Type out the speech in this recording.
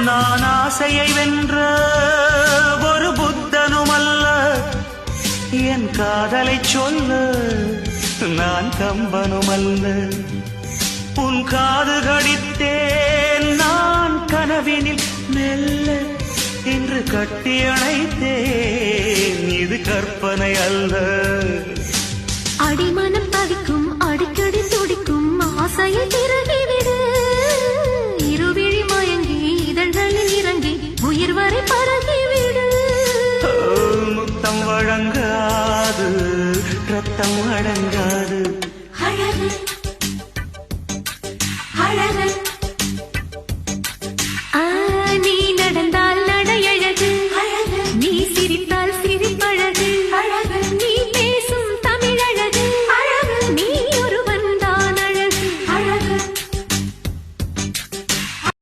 நான் ஆசையை வென்ற ஒரு புத்தனுமல்ல, என் காதலை சொல்ல நான் கம்பனுமல்ல. உன் காது கடித்தேன் நான் கனவினில் மெல்ல, இன்று கட்டி அணைத்தேன் இது கற்பனை அல்ல. அடிமனம் தவிக்கும் அடிக்கடி துடிக்கும் ஆசையை